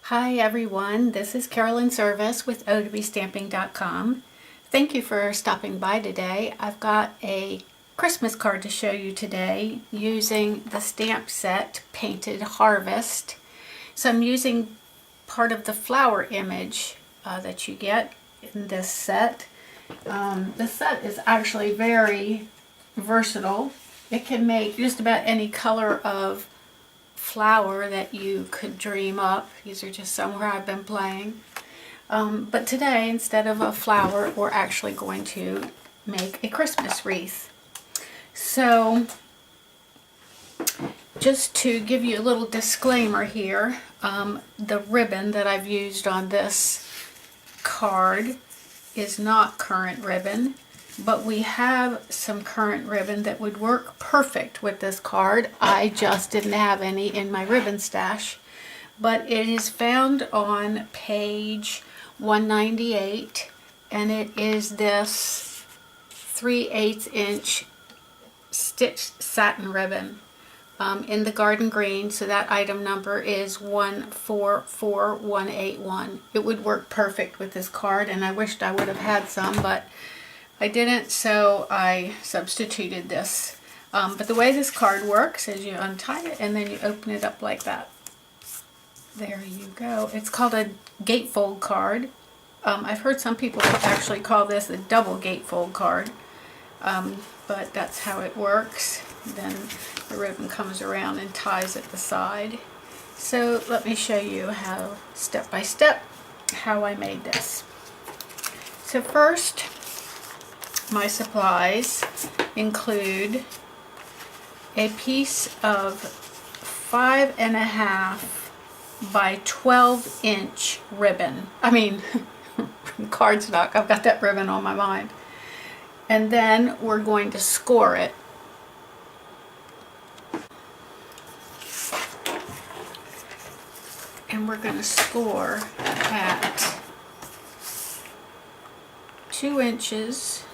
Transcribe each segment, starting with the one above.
Hi everyone, this is AtYourServiss with AtYourStamping.com. Thank you for stopping by today. I've got a Christmas card to show you today using the stamp set Painted Harvest. So I'm using part of the flower image that you get in this set. This set is actually very versatile. It can make just about any color of flower that you could dream up. These are just somewhere I've been playing. But today, instead of a flower, we're actually going to make a Christmas wreath. So, just to give you a little disclaimer here, the ribbon that I've used on this card is not current ribbon, but we have some current ribbon that would work perfect with this card. I just didn't have any in my ribbon stash, but it is found on page 198, and it is this 3/8 inch stitched satin ribbon in the garden green, so that item number is 144181. It would work perfect with this card, and I wished I would have had some, but I didn't, so I substituted this. But the way this card works is you untie it and then you open it up like that. There you go. It's called a gatefold card. I've heard some people actually call this a double gatefold card, but that's how it works. Then the ribbon comes around and ties at the side. So let me show you how, step by step, how I made this. So first, my supplies include a piece of 5.5 by 12 inch ribbon. I mean, cardstock. I've got that ribbon on my mind. And then we're going to score it. And we're going to score at 2 inches,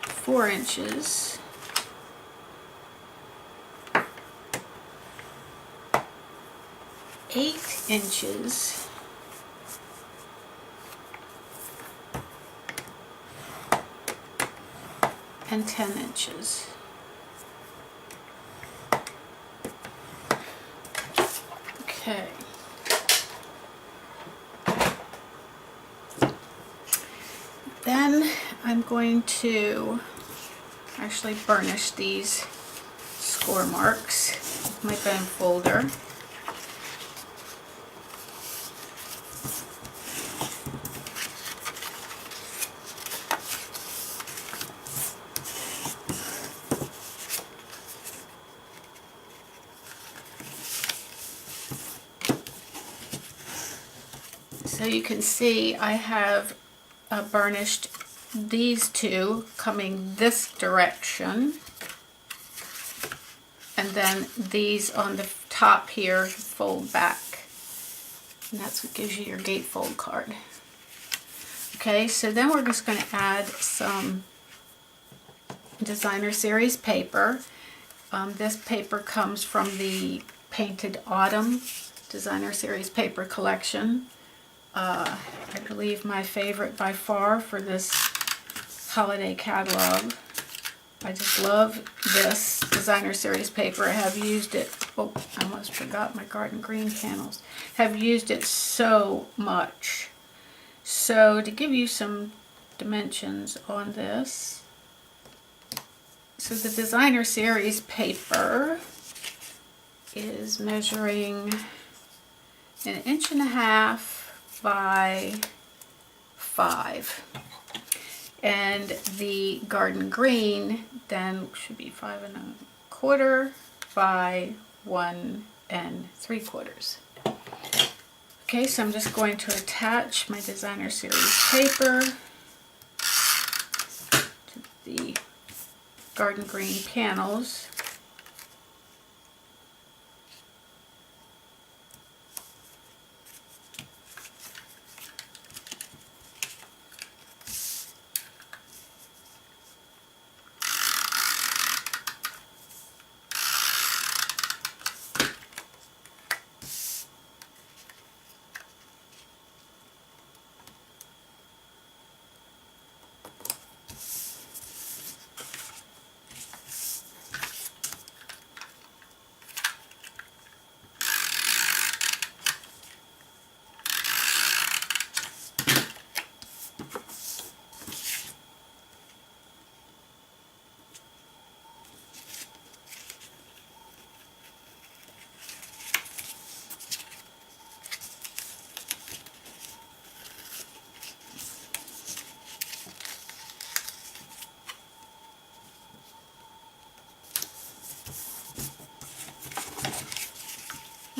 4 inches, 8 inches, and 10 inches. Okay. Then I'm going to actually burnish these score marks with my bone folder. So you can see I have burnished these two coming this direction, and then these on the top here fold back, and that's what gives you your gatefold card. Okay, so then we're just going to add some designer series paper. This paper comes from the Painted Autumn designer series paper collection. I believe my favorite by far for this holiday catalog. I just love this designer series paper. I have used it, oh, I almost forgot my garden green panels. Have used it so much. So to give you some dimensions on this, so the designer series paper is measuring 1.5 inches by 5, and the garden green then should be 5.25 by 1 3/4. Okay, so I'm just going to attach my designer series paper to the garden green panels.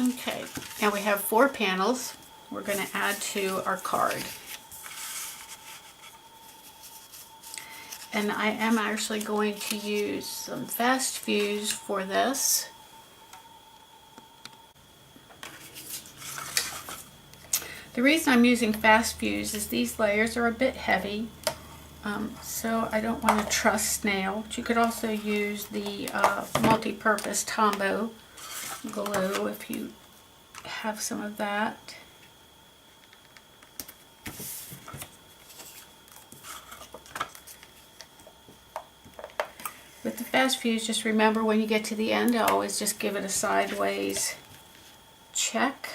Okay, now we have 4 panels we're going to add to our card. And I am actually going to use some fast fuse for this. The reason I'm using fast fuse is these layers are a bit heavy, so I don't want to truss snail. But you could also use the multi-purpose Tombow glue if you have some of that. With the fast fuse, just remember when you get to the end, I always just give it a sideways check.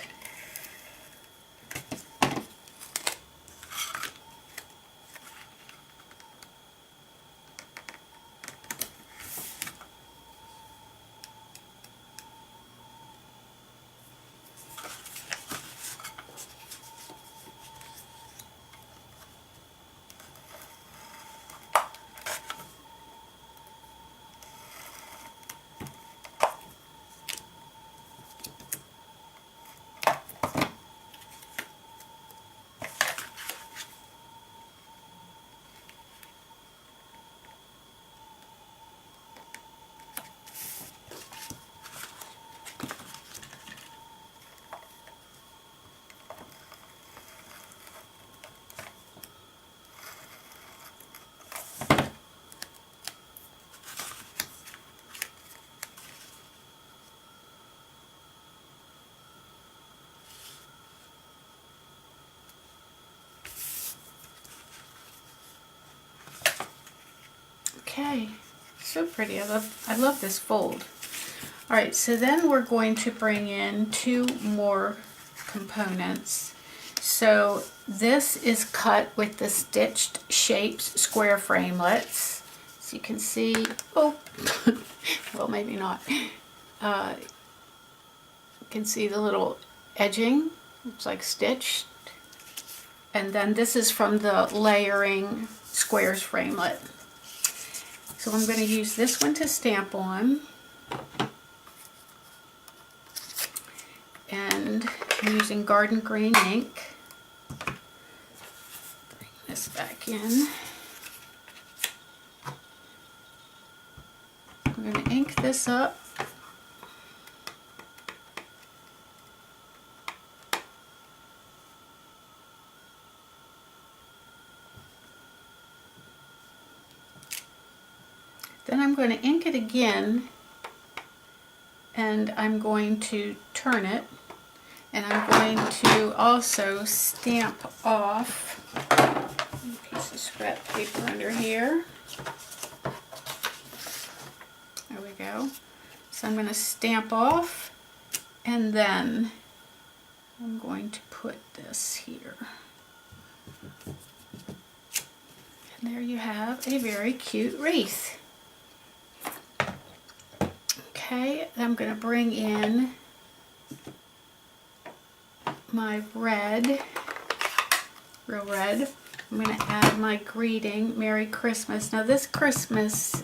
Okay, so pretty. I love this fold. All right, so then we're going to bring in 2 more components. So this is cut with the Stitched Shapes square framelits. So you can see, oh, well maybe not. You can see the little edging. It's like stitched. And then this is from the Layering Squares framelit. So I'm going to use this one to stamp on. And I'm using Garden Green ink. Bring this back in. I'm going to ink this up. Then I'm going to ink it again, and I'm going to turn it, and I'm going to also stamp off a piece of scrap paper under here. There we go. So I'm going to stamp off, and then I'm going to put this here. And there you have a very cute wreath. Okay, I'm going to bring in my red, real red. I'm going to add my greeting, Merry Christmas. Now this Christmas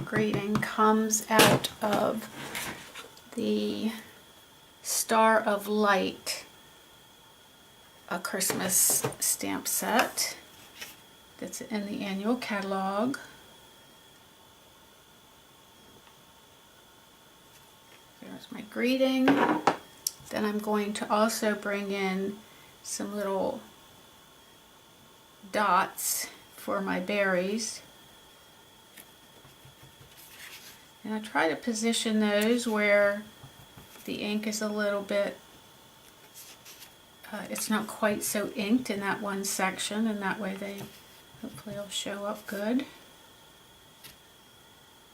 greeting comes out of the Star of Light, a Christmas stamp set that's in the annual catalog. There's my greeting. Then I'm going to also bring in some little dots for my berries. And I try to position those where the ink is a little bit, it's not quite so inked in that one section, and that way they hopefully will show up good.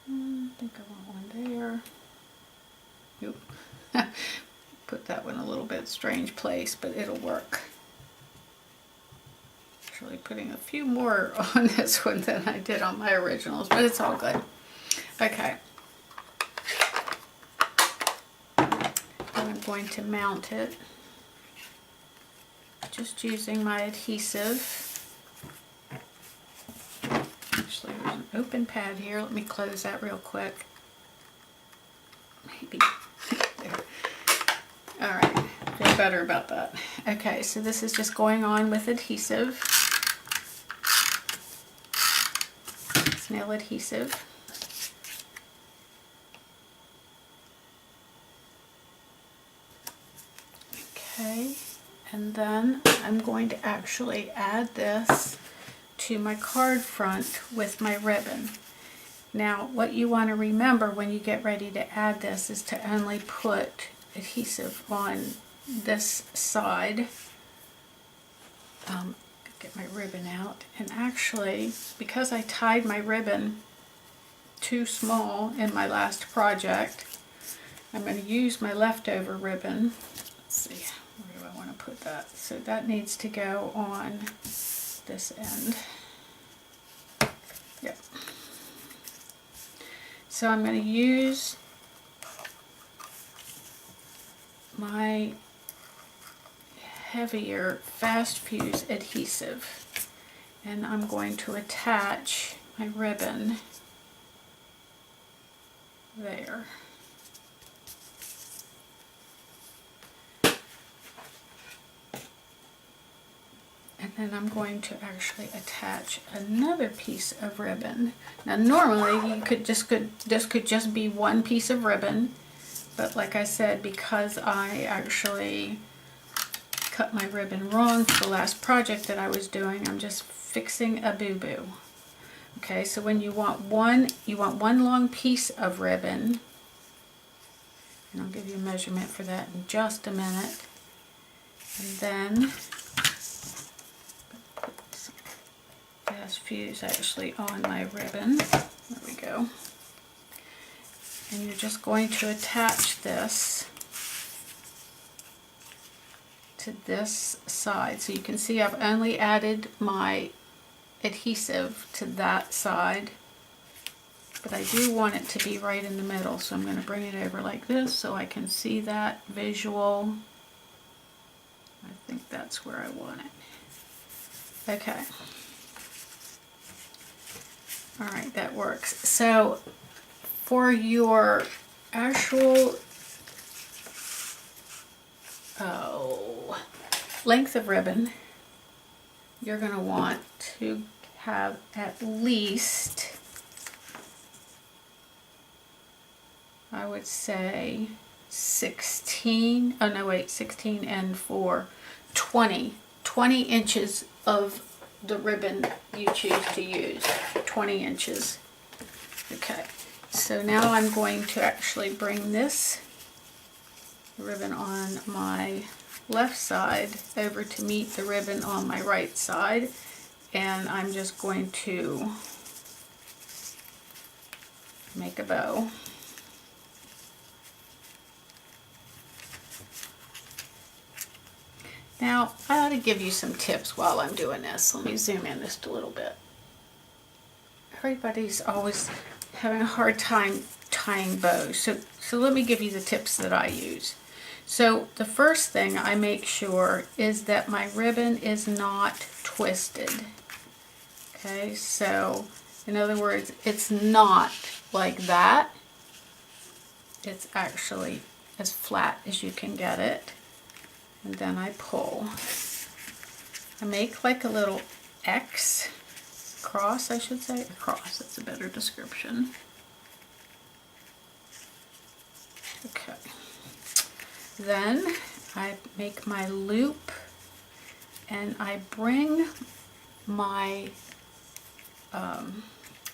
I think I want one there. Oop. Put that one a little bit strange place, but it'll work. Actually putting a few more on this one than I did on my originals, but it's all good. Okay. And I'm going to mount it just using my adhesive. Actually, there's an open pad here. Let me close that real quick. Maybe there. better about that. Okay, so this is just going on with adhesive. It's nail adhesive. Okay, and then I'm going to actually add this to my card front with my ribbon. Now, what you want to remember when you get ready to add this is to only put adhesive on this side. Get my ribbon out, and actually, because I tied my ribbon too small in my last project, I'm going to use my leftover ribbon. Let's see, where do I want to put that? So that needs to go on this end. Yep. So I'm going to use my heavier fast fuse adhesive, and I'm going to attach my ribbon there. And then I'm going to actually attach another piece of ribbon. Now normally you could this could just be one piece of ribbon, but like I said, because I actually cut my ribbon wrong for the last project that I was doing, I'm just fixing a boo-boo. Okay, so when you want one long piece of ribbon, and I'll give you a measurement for that in just a minute, and then fast fuse actually on my ribbon. There we go. And you're just going to attach this to this side. So you can see I've only added my adhesive to that side, but I do want it to be right in the middle, so I'm going to bring it over like this so I can see that visual. I think that's where I want it. Okay. Alright, that works. So for your actual length of ribbon, you're going to want to have at least, I would say 16 and 4, 20 inches of the ribbon you choose to use. 20 inches. Okay, so now I'm going to actually bring this ribbon on my left side over to meet the ribbon on my right side, and I'm just going to make a bow. Now, I ought to give you some tips while I'm doing this. Let me zoom in just a little bit. Everybody's always having a hard time tying bows, so let me give you the tips that I use. So the first thing I make sure is that my ribbon is not twisted. Okay, so in other words, it's not like that. It's actually as flat as you can get it. And then I pull. I make like a little X, cross I should say, cross, that's a better description. Okay. Then I make my loop and I bring my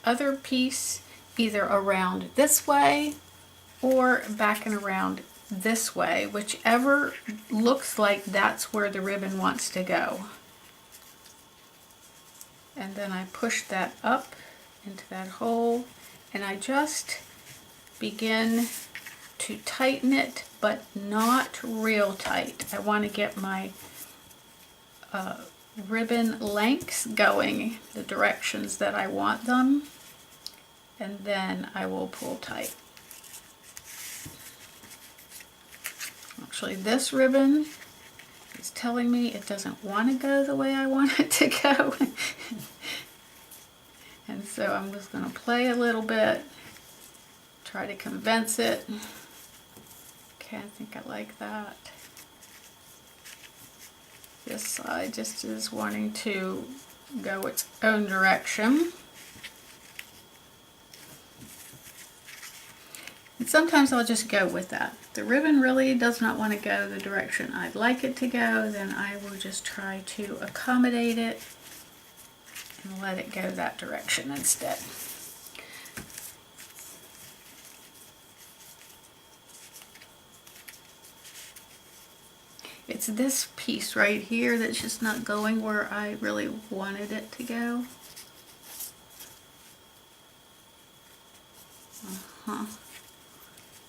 other piece either around this way or back and around this way, whichever looks like that's where the ribbon wants to go. And then I push that up into that hole, and I just begin to tighten it, but not real tight. I want to get my ribbon lengths going the directions that I want them, and then I will pull tight. Actually, this ribbon is telling me it doesn't want to go the way I want it to go. And so I'm just going to play a little bit, try to convince it. Okay, I think I like that. This side just is wanting to go its own direction. And sometimes I'll just go with that. If the ribbon really does not want to go the direction I'd like it to go, then I will just try to accommodate it and let it go that direction instead. It's this piece right here that's just not going where I really wanted it to go.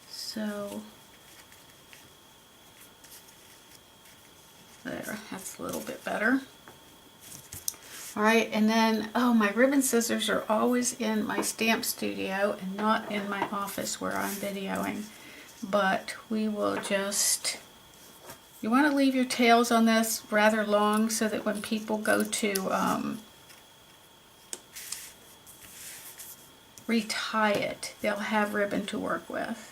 So, there, that's a little bit better. Alright, and then, oh, my ribbon scissors are always in my stamp studio and not in my office where I'm videoing. But we will just, you want to leave your tails on this rather long so that when people go to retie it, they'll have ribbon to work with.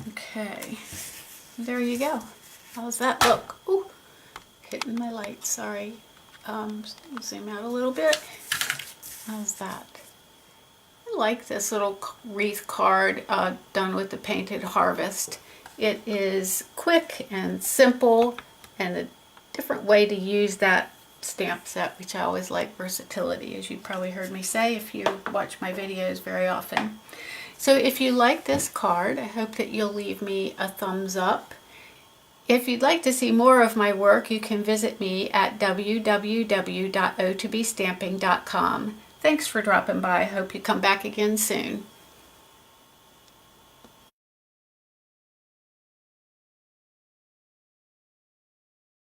Okay, there you go. How's that look? Ooh, hitting my light, sorry. Zoom out a little bit. How's that? I like this little wreath card done with the painted harvest. It is quick and simple and a different way to use that stamp set, which I always like versatility, as you've probably heard me say if you watch my videos very often. So if you like this card, I hope that you'll leave me a thumbs up. If you'd like to see more of my work, you can visit me at www.o2bstamping.com. Thanks for dropping by. I hope you come back again soon.